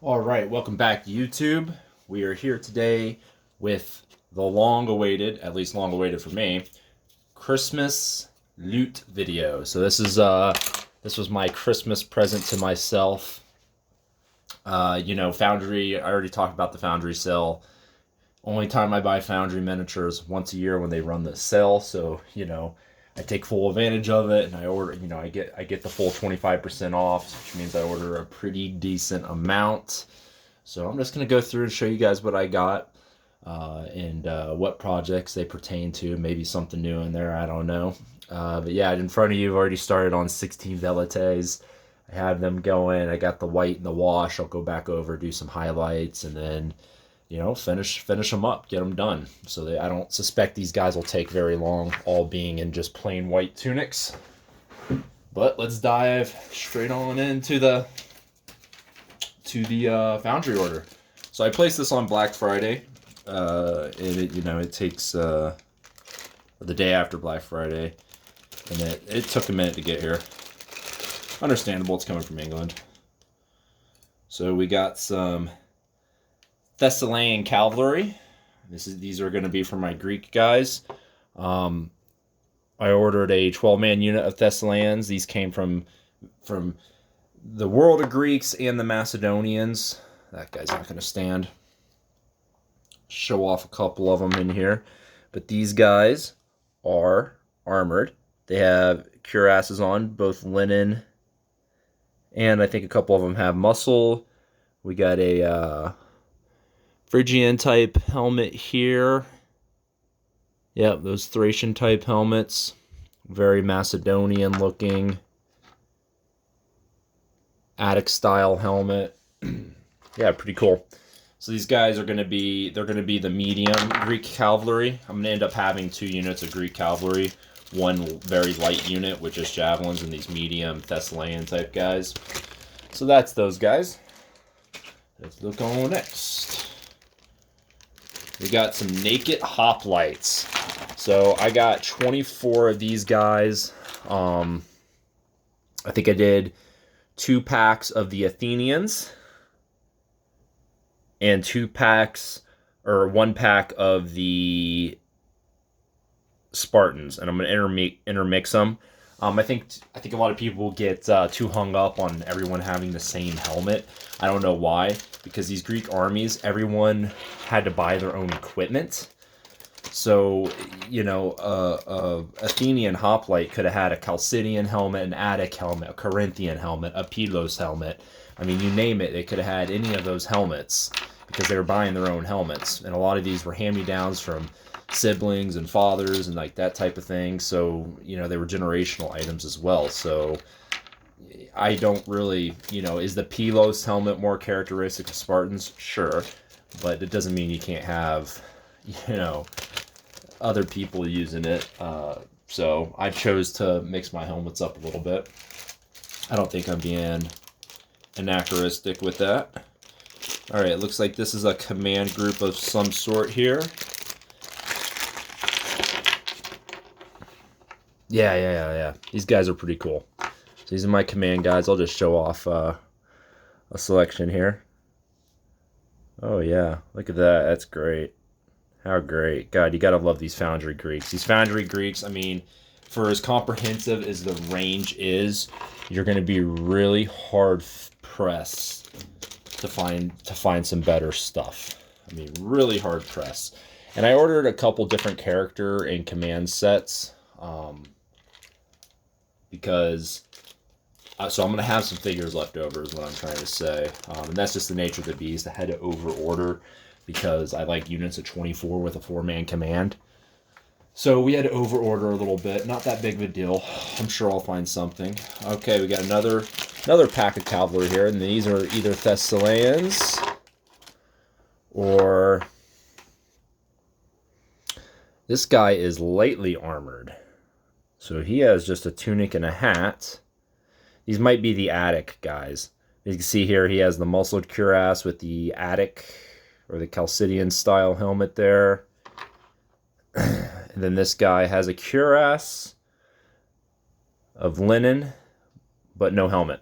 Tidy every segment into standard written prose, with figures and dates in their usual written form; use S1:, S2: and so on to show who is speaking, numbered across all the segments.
S1: All right, welcome back to YouTube. We are here today with the long-awaited, at least long-awaited for me, Christmas loot video. So this was my Christmas present to myself. Foundry, I already talked about the Foundry sale. Only time I buy Foundry miniatures once a year when they run the sale, so I take full advantage of it, and I order. I get the full 25% off, which means I order a pretty decent amount. So I'm just gonna go through and show you guys what I got and what projects they pertain to. Maybe something new in there, I don't know. But yeah, in front of you, I've already started on 16 velites. I have them going. I got the white and the wash. I'll go back over, do some highlights, and then finish them up, get them done. So I don't suspect these guys will take very long, all being in just plain white tunics. But let's dive straight on into the Foundry order. So I placed this on Black Friday. It takes the day after Black Friday, and it took a minute to get here. Understandable, it's coming from England. So we got some Thessalonian Cavalry. These are going to be for my Greek guys. I ordered a 12-man unit of Thessalonians. These came from the world of Greeks and the Macedonians. That guy's not going to stand. Show off a couple of them in here. But these guys are armored. They have cuirasses on, both linen, and I think a couple of them have muscle. We got a Phrygian type helmet here. Yep, those Thracian type helmets. Very Macedonian looking. Attic style helmet. Yeah, pretty cool. So these guys are gonna be the medium Greek cavalry. I'm gonna end up having 2 units of Greek cavalry. One very light unit with just javelins, and these medium Thessalonian type guys. So that's those guys. Let's look on next. We got some Naked Hoplites. So I got 24 of these guys. I think I did 2 packs of the Athenians and 2 packs, or 1 pack of the Spartans, and I'm going to intermix them. I think a lot of people get too hung up on everyone having the same helmet. I don't know why, because these Greek armies, everyone had to buy their own equipment. So, Athenian hoplite could have had a Chalcidian helmet, an Attic helmet, a Corinthian helmet, a Pylos helmet. I mean, you name it, they could have had any of those helmets because they were buying their own helmets. And a lot of these were hand-me-downs from siblings and fathers and like that type of thing. So, they were generational items as well. So I don't really, is the Pylos helmet more characteristic of Spartans? Sure. But it doesn't mean you can't have, other people using it. So I chose to mix my helmets up a little bit. I don't think I'm being anachronistic with that. All right, it looks like this is a command group of some sort here. Yeah. These guys are pretty cool. So these are my command guys. I'll just show off a selection here. Oh yeah, look at that. That's great. How great. God, you gotta love these Foundry Greeks. These Foundry Greeks, I mean, for as comprehensive as the range is, you're gonna be really hard pressed to find some better stuff. I mean, really hard pressed. And I ordered a couple different character and command sets. Because so I'm going to have some figures left over is what I'm trying to say. And that's just the nature of the beast. I had to over order because I like units of 24 with a 4-man command. So we had to over order a little bit. Not that big of a deal. I'm sure I'll find something. Okay, we got another pack of cavalry here, and these are either Thessalians or this guy is lightly armored. So he has just a tunic and a hat. These might be the Attic guys. You can see here he has the muscled cuirass with the Attic or the Chalcidian style helmet there. And then this guy has a cuirass of linen, but no helmet.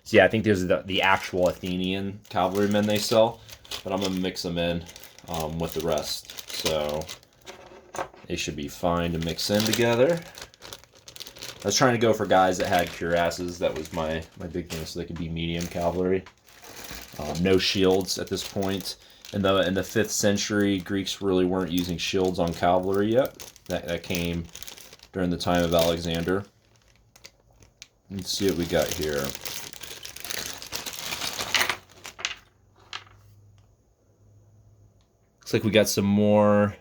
S1: So yeah, I think these are the actual Athenian cavalrymen they sell, but I'm going to mix them in with the rest. So they should be fine to mix in together. I was trying to go for guys that had cuirasses. That was my big thing, so they could be medium cavalry. No shields at this point. In the 5th century, Greeks really weren't using shields on cavalry yet. That came during the time of Alexander. Let's see what we got here. Looks like we got some more.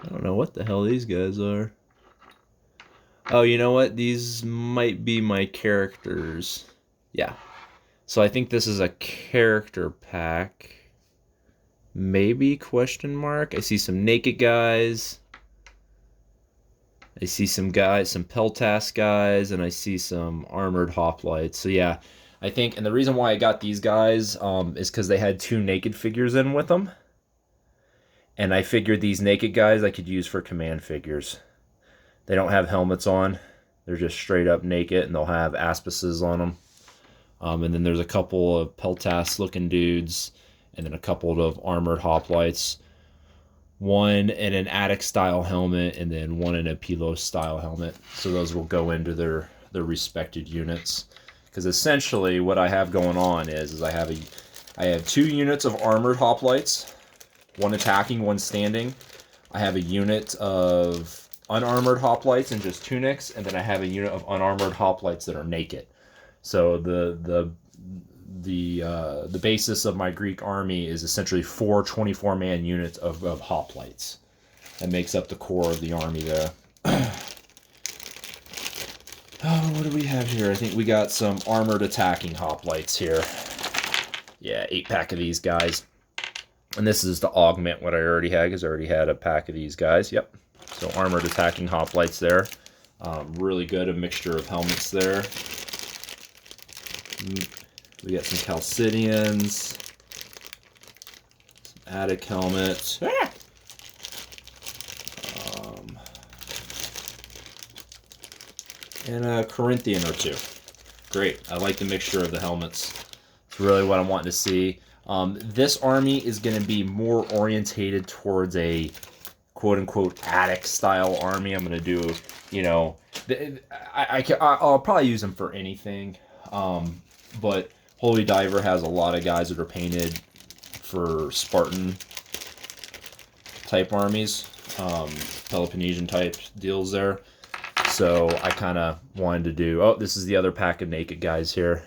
S1: I don't know what the hell these guys are. Oh, you know what? These might be my characters. Yeah. So I think this is a character pack. Maybe, question mark. I see some naked guys. I see some guys, some Peltas guys, and I see some armored hoplites. So yeah, I think, and the reason why I got these guys is because they had 2 naked figures in with them. And I figured these naked guys I could use for command figures. They don't have helmets on. They're just straight up naked, and they'll have aspices on them. And then there's a couple of Peltas looking dudes, and then a couple of armored hoplites. One in an Attic style helmet, and then one in a Pylos style helmet. So those will go into their respected units. Because essentially what I have going on is I have 2 units of armored hoplites, one attacking, one standing. I have a unit of unarmored hoplites and just tunics, and then I have a unit of unarmored hoplites that are naked. So the basis of my Greek army is essentially 4 24-man units of hoplites. That makes up the core of the army there. Oh, what do we have here? I think we got some armored attacking hoplites here. Yeah, 8-pack of these guys. And this is to augment what I already had, because I already had a pack of these guys. Yep. So armored attacking hoplites there. Really good, a mixture of helmets there. We got some Chalcidians, some Attic helmets, and a Corinthian or 2. Great. I like the mixture of the helmets. It's really what I'm wanting to see. This army is going to be more orientated towards a quote-unquote Attic-style army. I'm going to do, you know, I'll probably use them for anything, but Holy Diver has a lot of guys that are painted for Spartan type armies, Peloponnesian type deals there. So I kind of wanted to do, oh, this is the other pack of naked guys here.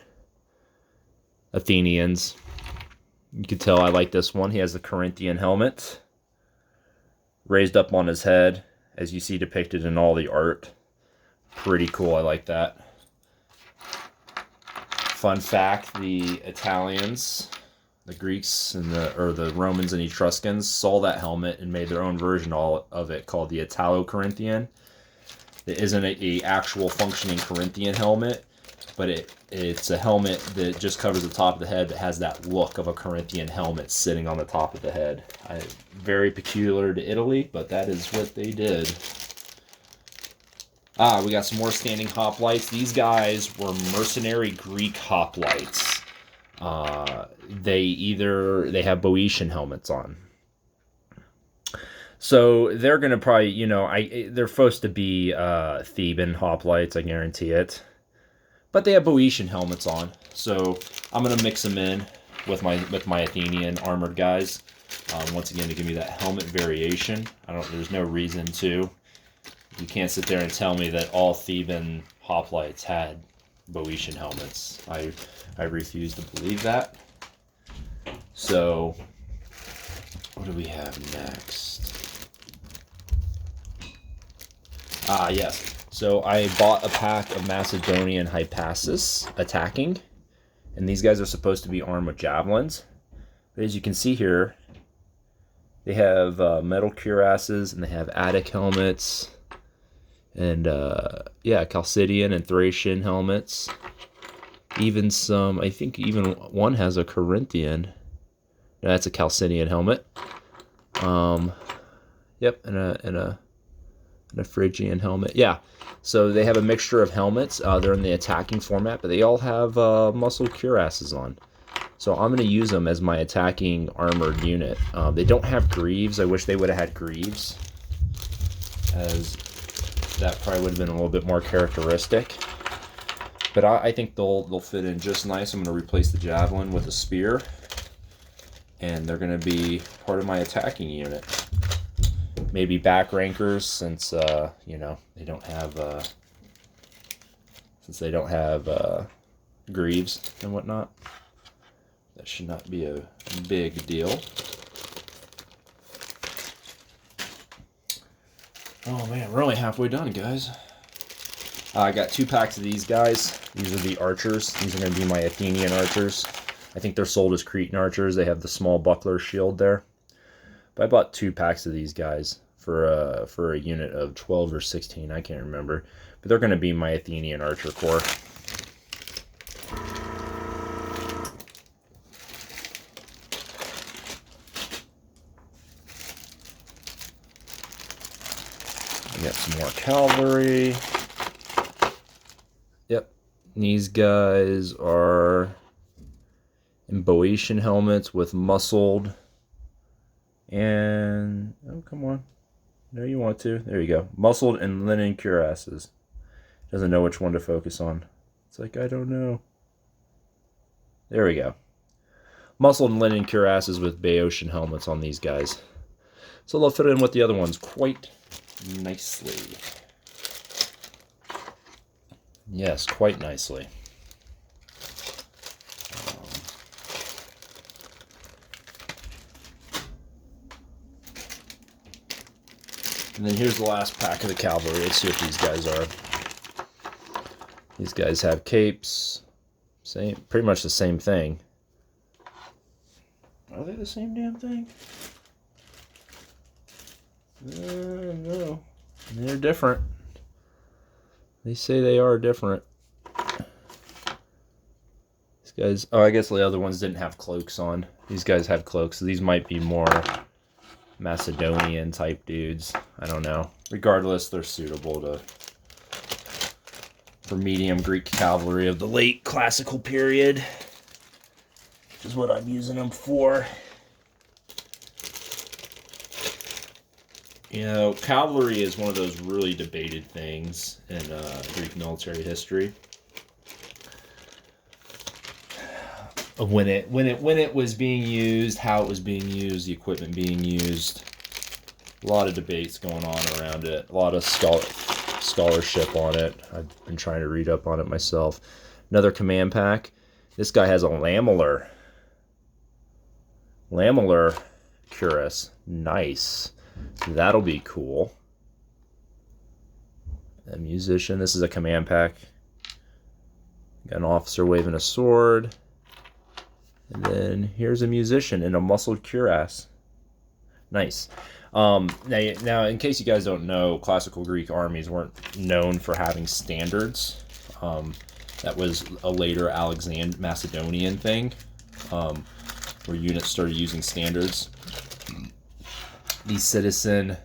S1: Athenians. You can tell I like this one. He has the Corinthian helmet raised up on his head, as you see depicted in all the art. Pretty cool. I like that. Fun fact, the Italians, the Greeks, and the Romans and Etruscans saw that helmet and made their own version of it called the Italo-Corinthian. It isn't a actual functioning Corinthian helmet, but it's a helmet that just covers the top of the head that has that look of a Corinthian helmet sitting on the top of the head. Very peculiar to Italy, but that is what they did. We got some more standing hoplites. These guys were mercenary Greek hoplites. They have Boeotian helmets on. So they're going to probably, you know, they're supposed to be Theban hoplites, I guarantee it. But they have Boeotian helmets on. So I'm going to mix them in with my Athenian armored guys. Once again, to give me that helmet variation. There's no reason to. You can't sit there and tell me that all Theban hoplites had Boeotian helmets. I refuse to believe that. So what do we have next? Yes. So I bought a pack of Macedonian Hypasus attacking, and these guys are supposed to be armed with javelins. But as you can see here, they have metal cuirasses, and they have Attic helmets, and Chalcidian and Thracian helmets. Even some, I think even one has a Corinthian. That's a Chalcidian helmet. Yep, and And a Phrygian helmet. Yeah. So they have a mixture of helmets. They're in the attacking format, but they all have muscled cuirasses on. So I'm going to use them as my attacking armored unit. They don't have greaves. I wish they would have had greaves, as that probably would have been a little bit more characteristic. But I think they'll fit in just nice. I'm going to replace the javelin with a spear, and they're going to be part of my attacking unit. Maybe back rankers, since you know, they don't have greaves and whatnot. That should not be a big deal. Oh man, we're only halfway done, guys. I got 2 packs of these guys. These are the archers. These are going to be my Athenian archers. I think they're sold as Cretan archers. They have the small buckler shield there. But I bought 2 packs of these guys for a unit of 12 or 16. I can't remember. But they're going to be my Athenian archer corps. We got some more cavalry. Yep. These guys are in Boeotian helmets with muscled. And, oh, come on. No, you want to. There you go. Muscled and linen cuirasses. Doesn't know which one to focus on. It's like, I don't know. There we go. Muscled and linen cuirasses with Boeotian helmets on these guys. So they'll fit in with the other ones quite nicely. Yes, quite nicely. And then here's the last pack of the cavalry. Let's see what these guys are. These guys have capes. Pretty much the same thing. Are they the same damn thing? No. They're different. They say they are different. These guys... Oh, I guess the other ones didn't have cloaks on. These guys have cloaks, so these might be more Macedonian type dudes. I don't know. Regardless, they're suitable for medium Greek cavalry of the late classical period, which is what I'm using them for. You know, cavalry is one of those really debated things in Greek military history. When it was being used, how it was being used, the equipment being used. A lot of debates going on around it. A lot of scholarship on it. I've been trying to read up on it myself. Another command pack. This guy has a lamellar cuirass. Nice. That'll be cool. A musician. This is a command pack. Got an officer waving a sword. And then here's a musician in a muscled cuirass. Nice. Now, in case you guys don't know, classical Greek armies weren't known for having standards. That was a later Macedonian thing, where units started using standards. These citizen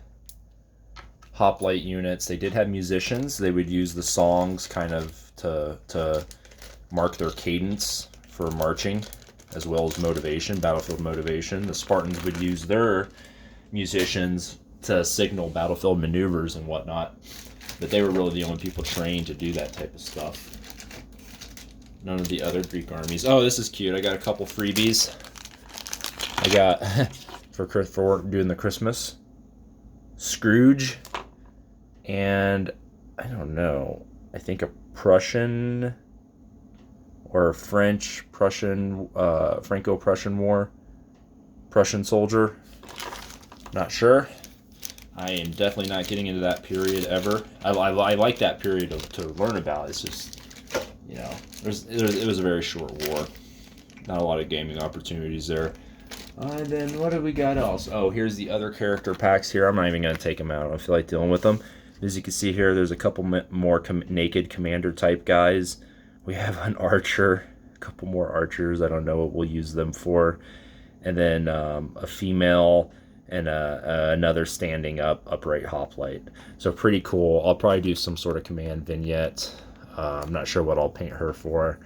S1: hoplite units, they did have musicians. They would use the songs kind of to mark their cadence for marching, as well as motivation, battlefield motivation. The Spartans would use their musicians to signal battlefield maneuvers and whatnot, but they were really the only people trained to do that type of stuff. None of the other Greek armies. Oh, this is cute. I got a couple freebies. I got for doing the Christmas Scrooge, and I don't know, I think a Prussian or a French-Prussian, Franco-Prussian War, Prussian soldier. Not sure. I am definitely not getting into that period ever. I like that period to learn about. It's just, you know, it was a very short war. Not a lot of gaming opportunities there. And then what do we got else? Oh, here's the other character packs here. I'm not even going to take them out. I don't feel like dealing with them. As you can see here, there's a couple more naked commander type guys. We have an archer, a couple more archers. I don't know what we'll use them for. And then a female and another standing upright hoplite. So pretty cool. I'll probably do some sort of command vignette. I'm not sure what I'll paint her for.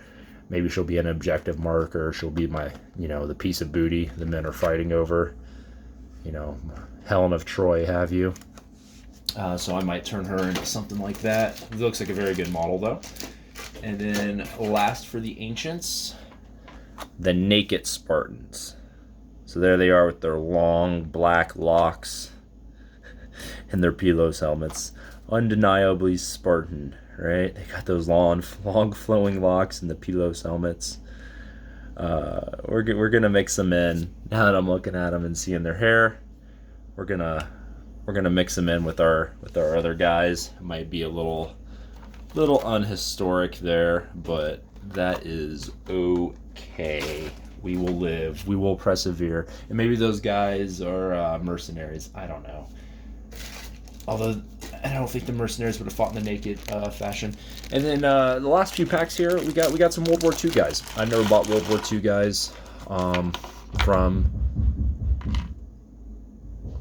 S1: Maybe she'll be an objective marker. She'll be my, the piece of booty the men are fighting over. Helen of Troy, have you. So I might turn her into something like that. It looks like a very good model, though. And then last for the ancients, the Naked Spartans. So there they are with their long black locks and their Pelos helmets. Undeniably Spartan, right? They got those long flowing locks and the Pelos helmets. We're gonna mix them in. Now that I'm looking at them and seeing their hair, we're gonna mix them in with our other guys. It might be a little unhistoric there, but that is okay. We will live. We will persevere. And maybe those guys are mercenaries. I don't know. Although I don't think the mercenaries would have fought in the naked fashion. And then the last few packs here, we got some World War II guys. I've never bought World War II guys from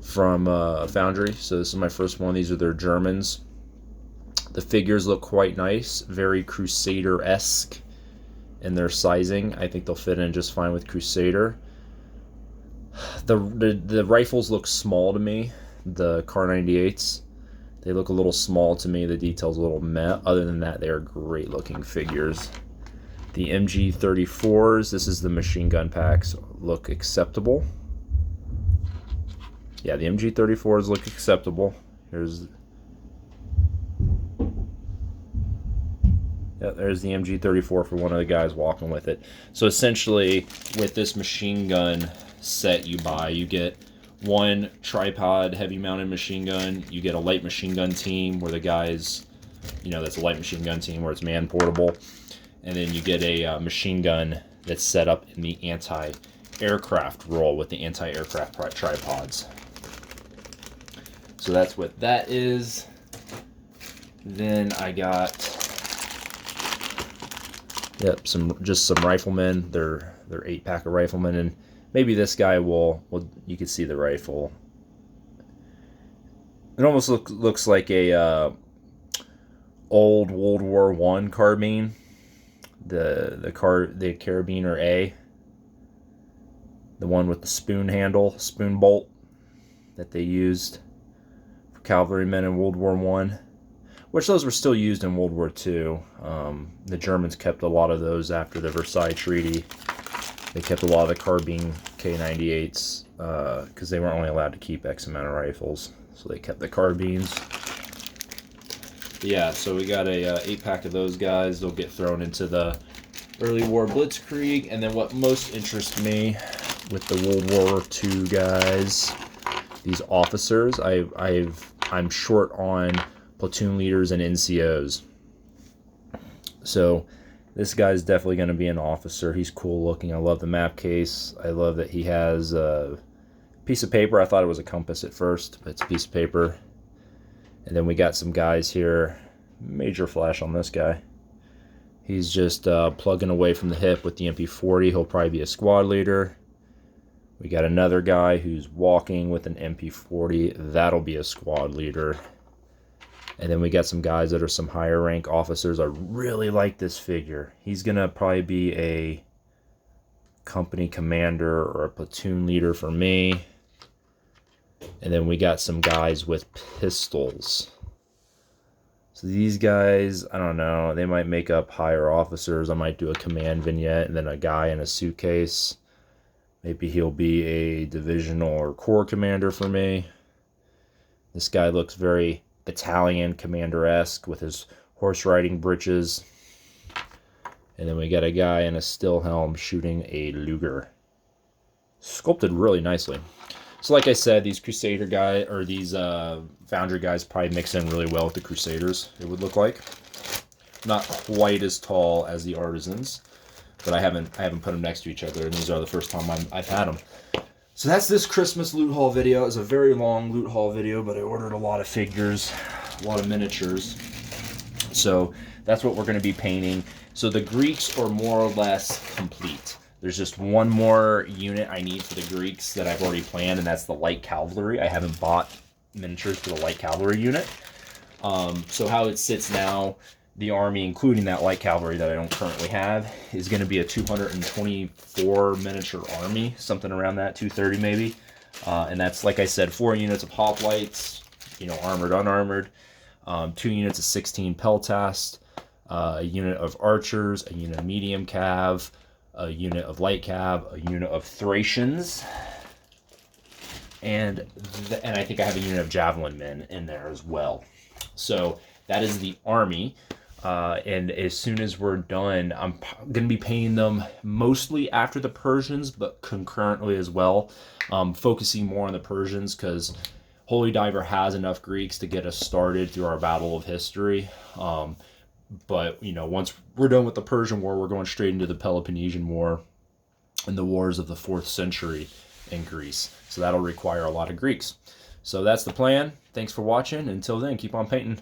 S1: Foundry. So this is my first one. These are their Germans. The figures look quite nice, very Crusader-esque in their sizing. I think they'll fit in just fine with Crusader. The rifles look small to me. The Kar-98s, they look a little small to me. The detail's a little meh. Other than that, they are great looking figures. The MG34s, this is the machine gun packs, look acceptable. Yeah, the MG34s look acceptable. There's the MG34 for one of the guys walking with it. So essentially, with this machine gun set you buy, you get one tripod heavy mounted machine gun. You get a light machine gun team where the guys, that's a light machine gun team where it's man portable. And then you get a machine gun that's set up in the anti-aircraft role with the anti-aircraft tripods. So that's what that is. Then I got some riflemen. They're 8-pack of riflemen, and maybe this guy will you can see the rifle. It almost looks like a old World War I carbine. The Carabiner A. The one with the spoon bolt that they used for cavalrymen in World War I. Which those were still used in World War II. The Germans kept a lot of those after the Versailles Treaty. They kept a lot of the carbine K98s because they weren't only allowed to keep X amount of rifles. So they kept the carbines. But yeah, so we got a 8-pack of those guys. They'll get thrown into the early war blitzkrieg. And then what most interests me with the World War II guys, these officers, I'm short on platoon leaders and NCOs. So this guy's definitely going to be an officer. He's cool looking. I love the map case. I love that he has a piece of paper. I thought it was a compass at first, but it's a piece of paper. And then we got some guys here. Major flash on this guy. He's just plugging away from the hip with the MP40. He'll probably be a squad leader. We got another guy who's walking with an MP40. That'll be a squad leader. And then we got some guys that are some higher rank officers. I really like this figure. He's going to probably be a company commander or a platoon leader for me. And then we got some guys with pistols. So these guys, I don't know, they might make up higher officers. I might do a command vignette and then a guy in a suitcase. Maybe he'll be a divisional or corps commander for me. This guy looks very battalion commander-esque with his horse riding breeches. And then we got a guy in a still helm shooting a Luger. Sculpted really nicely. So like I said, these Crusader guys, or these Foundry guys probably mix in really well with the Crusaders, it would look like. Not quite as tall as the Artisans, but I haven't put them next to each other, and these are the first time I've had them. So that's this Christmas loot haul video. It's a very long loot haul video, but I ordered a lot of figures, a lot of miniatures. So that's what we're going to be painting. So the Greeks are more or less complete. There's just one more unit I need for the Greeks that I've already planned, and that's the light cavalry. I haven't bought miniatures for the light cavalry unit. So how it sits now, the army, including that light cavalry that I don't currently have, is going to be a 224 miniature army, something around that, 230 maybe. And that's, like I said, 4 units of hoplites, you know, armored, unarmored, 2 units of 16 peltast, a unit of archers, a unit of medium cav, a unit of light cav, a unit of Thracians, and I think I have a unit of javelin men in there as well. So that is the army. And as soon as we're done, I'm going to be paying them mostly after the Persians, but concurrently as well. Focusing more on the Persians because Holy Diver has enough Greeks to get us started through our battle of history. But, you know, once we're done with the Persian War, we're going straight into the Peloponnesian War and the wars of the 4th century in Greece. So that'll require a lot of Greeks. So that's the plan. Thanks for watching. Until then, keep on painting.